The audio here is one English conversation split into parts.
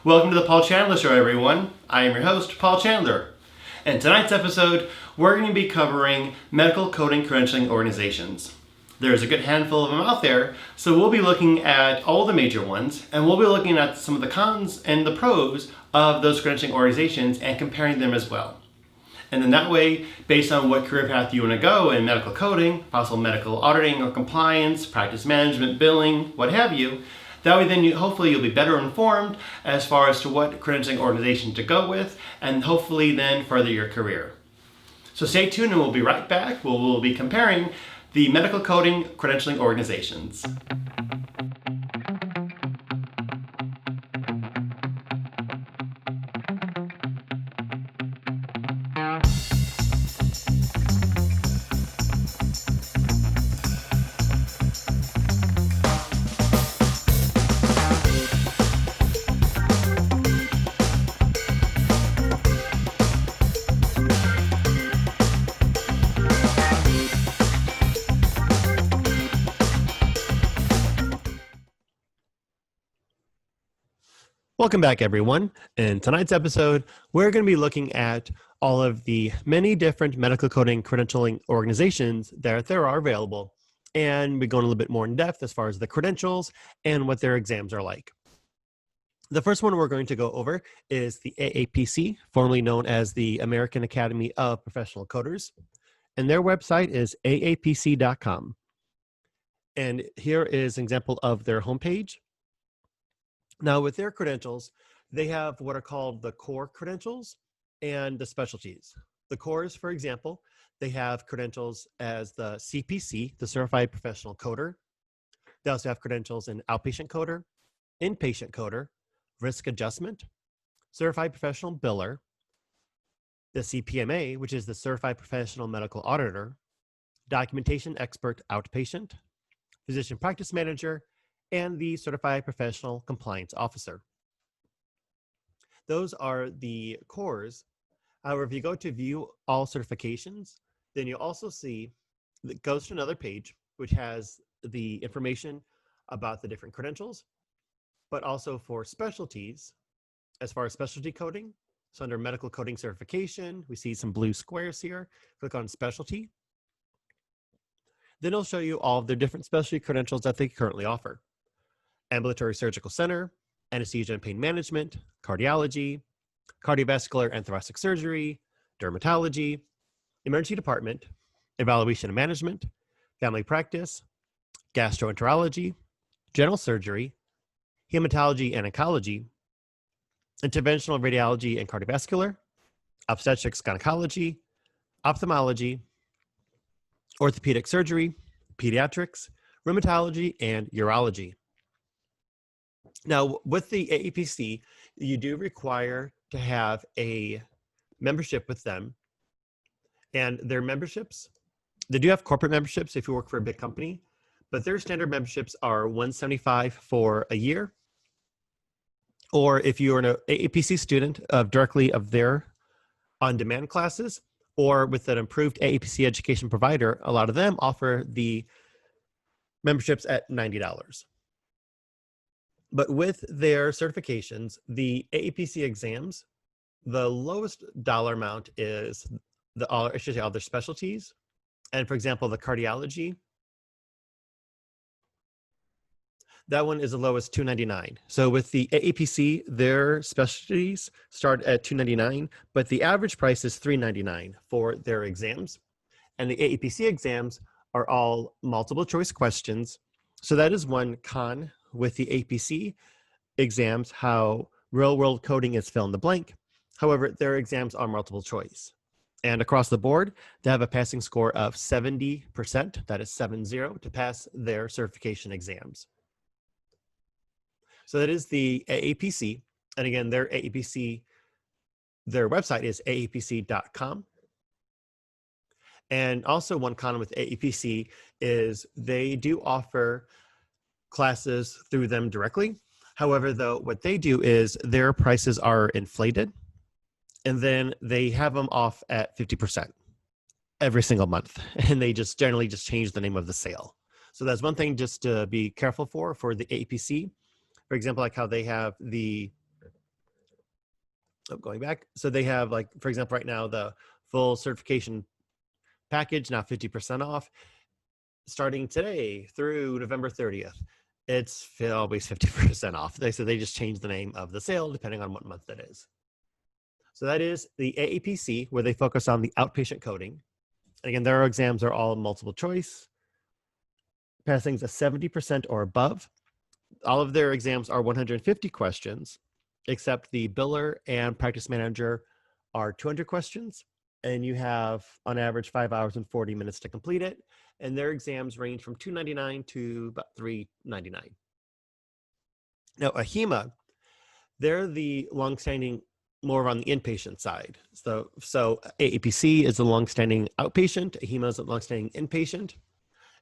Welcome to the Paul Chandler Show, everyone. I am your host, Paul Chandler. In tonight's episode, we're going to be covering medical coding credentialing organizations. There's a good handful of them out there, so we'll be looking at all the major ones, and we'll be looking at some of the cons and the pros of those credentialing organizations and comparing them as well. And then that way, based on what career path you want to go in medical coding, possible medical auditing or compliance, practice management, billing, what have you, that way then hopefully you'll be better informed as far as to what credentialing organization to go with, and hopefully then further your career. So stay tuned and we'll be right back. We'll be comparing the medical coding credentialing organizations. Welcome back, everyone. In tonight's episode, we're going to be looking at all of the many different medical coding credentialing organizations that there are available, and we're going a little bit more in depth as far as the credentials and what their exams are like. The first one we're going to go over is the AAPC, formerly known as the American Academy of Professional Coders, and their website is aapc.com. And here is an example of their homepage. Now, with their credentials, they have what are called the core credentials and the specialties. The cores, for example, they have credentials as the CPC, the Certified Professional Coder. They also have credentials in outpatient coder, inpatient coder, risk adjustment, Certified Professional Biller, the CPMA, which is the Certified Professional Medical Auditor, Documentation Expert Outpatient, Physician Practice Manager, and the Certified Professional Compliance Officer. Those are the cores. However, if you go to view all certifications, then you'll also see that goes to another page, which has the information about the different credentials, but also for specialties, as far as specialty coding. So under medical coding certification, we see some blue squares here. Click on specialty. Then it'll show you all of their different specialty credentials that they currently offer. Ambulatory surgical center, anesthesia and pain management, cardiology, cardiovascular and thoracic surgery, dermatology, emergency department, evaluation and management, family practice, gastroenterology, general surgery, hematology and oncology, interventional radiology and cardiovascular, obstetrics gynecology, ophthalmology, orthopedic surgery, pediatrics, rheumatology, and urology. Now, with the AAPC, you do require to have a membership with them. And their memberships, they do have corporate memberships if you work for a big company, but their standard memberships are $175 for a year. Or if you're an AAPC student directly of their on-demand classes, or with an approved AAPC education provider, a lot of them offer the memberships at $90. But with their certifications, the AAPC exams, the lowest dollar amount is all their specialties. And for example, the cardiology, that one is the lowest $299. So with the AAPC, their specialties start at $299, but the average price is $399 for their exams. And the AAPC exams are all multiple choice questions. So that is one con with the AAPC exams, how real world coding is fill in the blank. However, their exams are multiple choice. And across the board, they have a passing score of 70%, that is 70, to pass their certification exams. So that is the AAPC. And again, their AAPC, their website is aapc.com. And also one con with AAPC is they do offer classes through them directly. However, though, what they do is their prices are inflated, and then they have them off at 50% every single month. And they just generally just change the name of the sale. So that's one thing just to be careful for the AAPC. For example, like how they have the going back. So they have, like, for example, right now, the full certification package, now 50% off, starting today through November 30th. It's always 50% off. They said they just changed the name of the sale depending on what month it is. So that is the AAPC, where they focus on the outpatient coding. And again, their exams are all multiple choice. Passing's a 70% or above. All of their exams are 150 questions, except the biller and practice manager are 200 questions. And you have, on average, 5 hours and 40 minutes to complete it. And their exams range from $299 to about $399. Now, AHIMA, they're the longstanding, more on the inpatient side. So AAPC is a longstanding outpatient, AHIMA is a longstanding inpatient,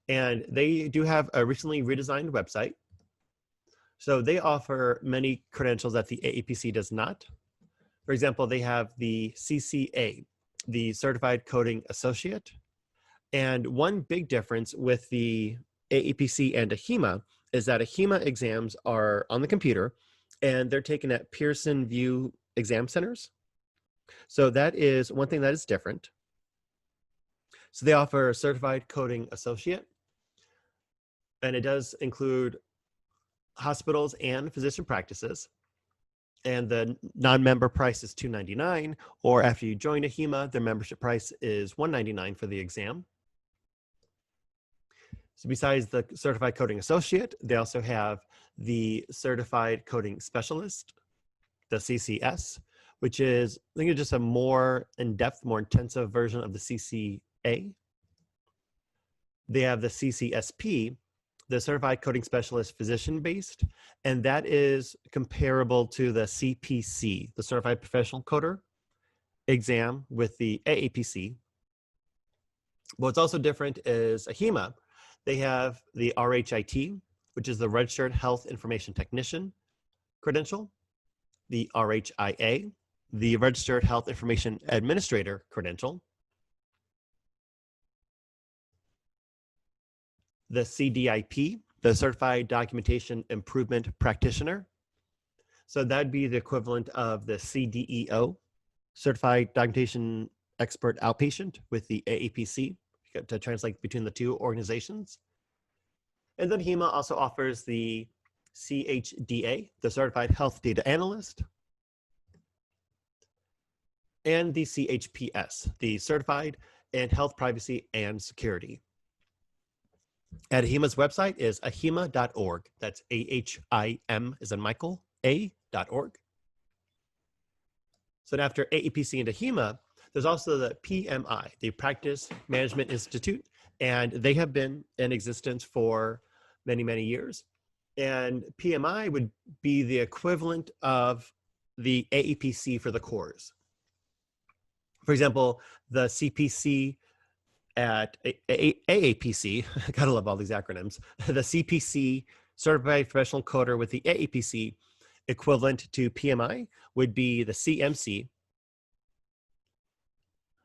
and they do have a recently redesigned website. So they offer many credentials that the AAPC does not. For example, they have the CCA, the Certified Coding Associate. And one big difference with the AAPC and AHIMA is that AHIMA exams are on the computer and they're taken at Pearson VUE exam centers. So that is one thing that is different. So they offer a Certified Coding Associate, and it does include hospitals and physician practices. And the non-member price is $299, or after you join AHIMA, their membership price is $199 for the exam. So besides the Certified Coding Associate, they also have the Certified Coding Specialist, the CCS, which is, I think, it's just a more in-depth, more intensive version of the CCA. They have the CCSP, the Certified Coding Specialist Physician-based, and that is comparable to the CPC, the Certified Professional Coder exam with the AAPC. What's also different is AHIMA. They have the RHIT, which is the Registered Health Information Technician credential, the RHIA, the Registered Health Information Administrator credential, the CDIP, the Certified Documentation Improvement Practitioner. So that'd be the equivalent of the CDEO, Certified Documentation Expert Outpatient, with the AAPC, to translate between the two organizations. And then HIMA also offers the CHDA, the Certified Health Data Analyst, and the CHPS, the Certified in Health Privacy and Security. At AHIMA's website is ahima.org. That's AHIM as in Michael, A.org. So after AAPC and AHIMA, there's also the PMI, the Practice Management Institute, and they have been in existence for many, many years. And PMI would be the equivalent of the AAPC for the cores. For example, the CPC at AAPC, gotta love all these acronyms, the CPC, Certified Professional Coder with the AAPC, equivalent to PMI would be the CMC.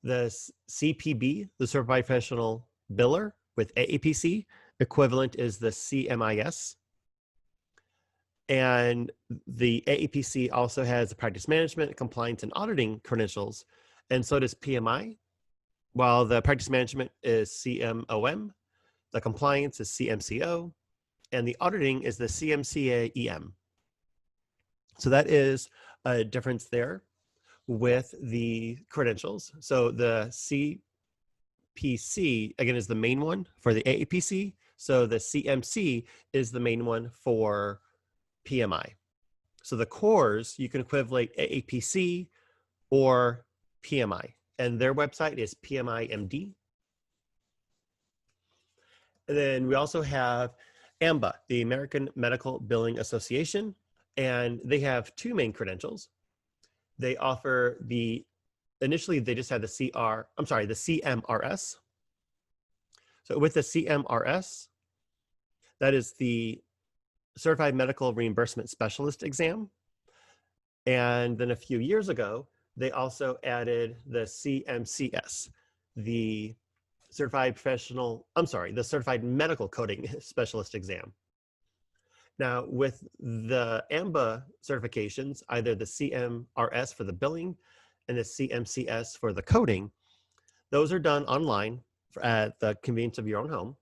The CPB, the Certified Professional Biller with AAPC, equivalent is the CMIS. And the AAPC also has the practice management, compliance, and auditing credentials, and so does PMI. While the practice management is CMOM, the compliance is CMCO, and the auditing is the CMCA-EM. So that is a difference there with the credentials. So the CPC, again, is the main one for the AAPC. So the CMC is the main one for PMI. So the cores, you can equivalent AAPC or PMI. And their website is PMIMD. And then we also have AMBA, the American Medical Billing Association, and they have two main credentials. They offer initially they just had the CMRS. So with the CMRS, that is the Certified Medical Reimbursement Specialist exam. And then a few years ago, they also added the CMCS, the Certified Medical Coding Specialist exam. Now, with the AMBA certifications, either the CMRS for the billing and the CMCS for the coding, those are done online at the convenience of your own home.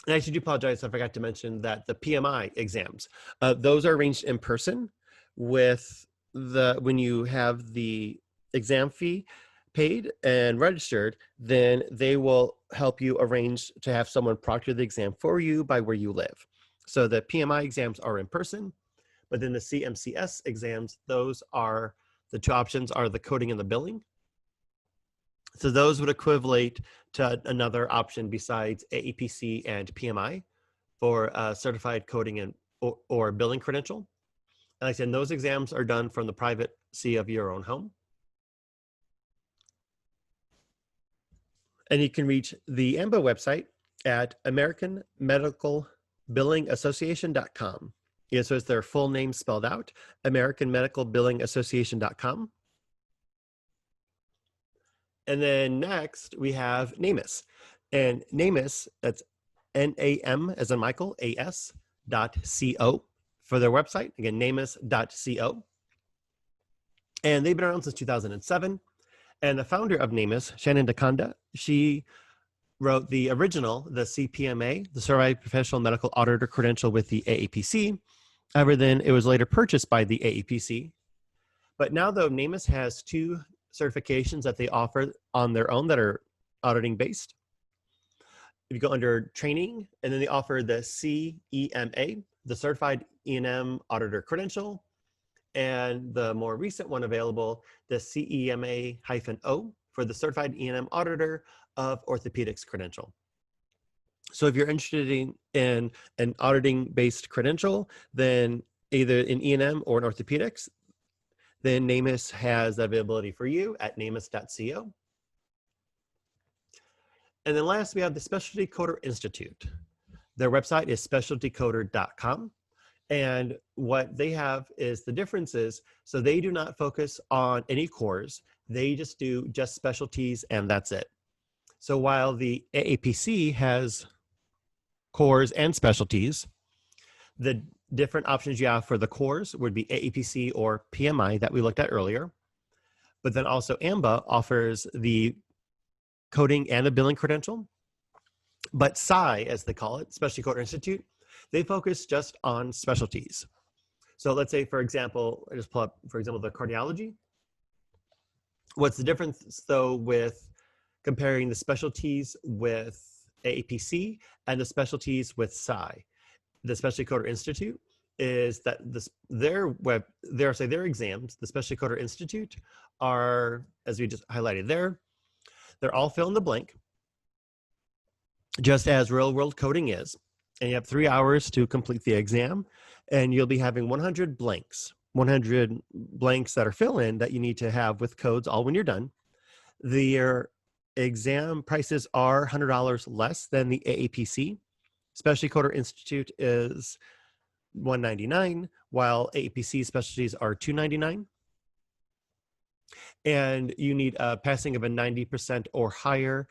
And I actually do apologize, I forgot to mention that the PMI exams, those are arranged in person with when you have the exam fee paid and registered, then they will help you arrange to have someone proctor the exam for you by where you live. So the PMI exams are in person, but then the CMCS exams, those are, the two options are the coding and the billing. So those would equivalent to another option besides AAPC and PMI for certified coding and or billing credential. And like I said, those exams are done from the privacy of your own home. And you can reach the AMBA website at AmericanMedicalBillingAssociation.com. Yeah, so it's their full name spelled out, AmericanMedicalBillingAssociation.com. And then next we have NAMUS. And NAMUS, that's NAM as in Michael, AS.co for their website. Again, NAMUS.co. And they've been around since 2007. And the founder of NAMUS, Shannon DeConda, she wrote the original, the CPMA, the Certified Professional Medical Auditor credential with the AAPC. However, then it was later purchased by the AAPC. But now though, NAMUS has two certifications that they offer on their own that are auditing based. If you go under training, and then they offer the CEMA, the Certified E&M Auditor Credential, and the more recent one available, the CEMA-O for the Certified E&M Auditor of Orthopedics Credential. So if you're interested in an auditing-based credential, then either in E&M or in orthopedics, then NAMUS has that availability for you at namus.co. And then last, we have the Specialty Coder Institute. Their website is specialtycoder.com. And what they have is the differences. So they do not focus on any cores. They just do just specialties, and that's it. So while the AAPC has cores and specialties, the different options you have for the cores would be AAPC or PMI that we looked at earlier. But then also AMBA offers the coding and the billing credential. But SCI, as they call it, Specialty Coder Institute, they focus just on specialties. So let's say, for example, I just pull up, for example, the cardiology. What's the difference, though, with comparing the specialties with AAPC and the specialties with SCI? The Specialty Coder Institute is that their exams, the Specialty Coder Institute, are, as we just highlighted there, they're all fill in the blank, just as real world coding is. And you have 3 hours to complete the exam, and you'll be having 100 blanks that are fill in that you need to have with codes all when you're done. Their exam prices are $100 less than the AAPC. Specialty Coder Institute is $199, while AAPC specialties are $299. And you need a passing of a 90% or higher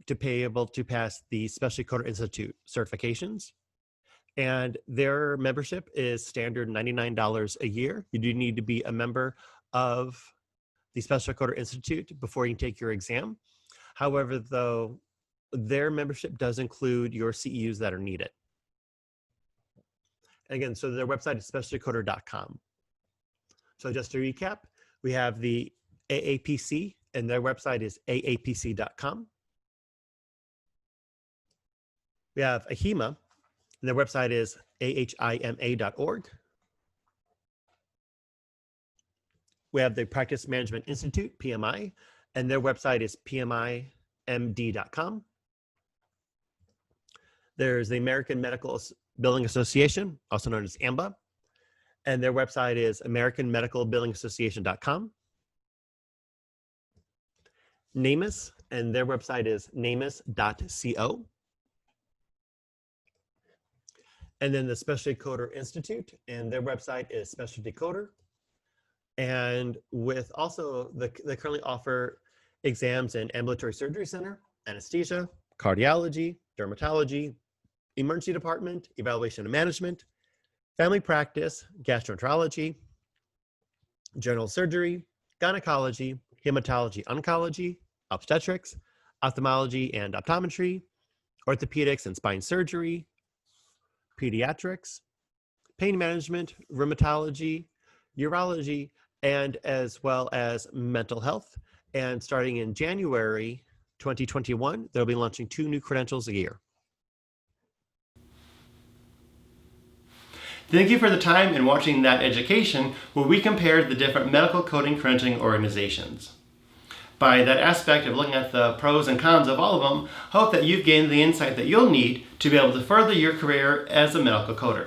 to be able to pass the Specialty Coder Institute certifications. And their membership is standard $99 a year. You do need to be a member of the Specialty Coder Institute before you can take your exam. However, though, their membership does include your CEUs that are needed. Again, so their website is specialtycoder.com. So just to recap, we have the AAPC, and their website is aapc.com. We have AHIMA, and their website is ahima.org. We have the Practice Management Institute, PMI, and their website is pmimd.com. There's the American Medical Billing Association, also known as AMBA, and their website is americanmedicalbillingassociation.com. NAMUS, and their website is namus.co. And then the Specialty Coder Institute, and their website is Specialty Coder. And with also, they currently offer exams in ambulatory surgery center, anesthesia, cardiology, dermatology, emergency department, evaluation and management, family practice, gastroenterology, general surgery, gynecology, hematology, oncology, obstetrics, ophthalmology and optometry, orthopedics and spine surgery, pediatrics, pain management, rheumatology, urology, and as well as mental health. And starting in January 2021, they'll be launching 2 new credentials a year. Thank you for the time in watching that education where we compared the different medical coding credentialing organizations. By that aspect of looking at the pros and cons of all of them, I hope that you've gained the insight that you'll need to be able to further your career as a medical coder.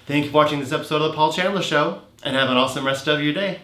Thank you for watching this episode of the Paul Chandler Show, and have an awesome rest of your day.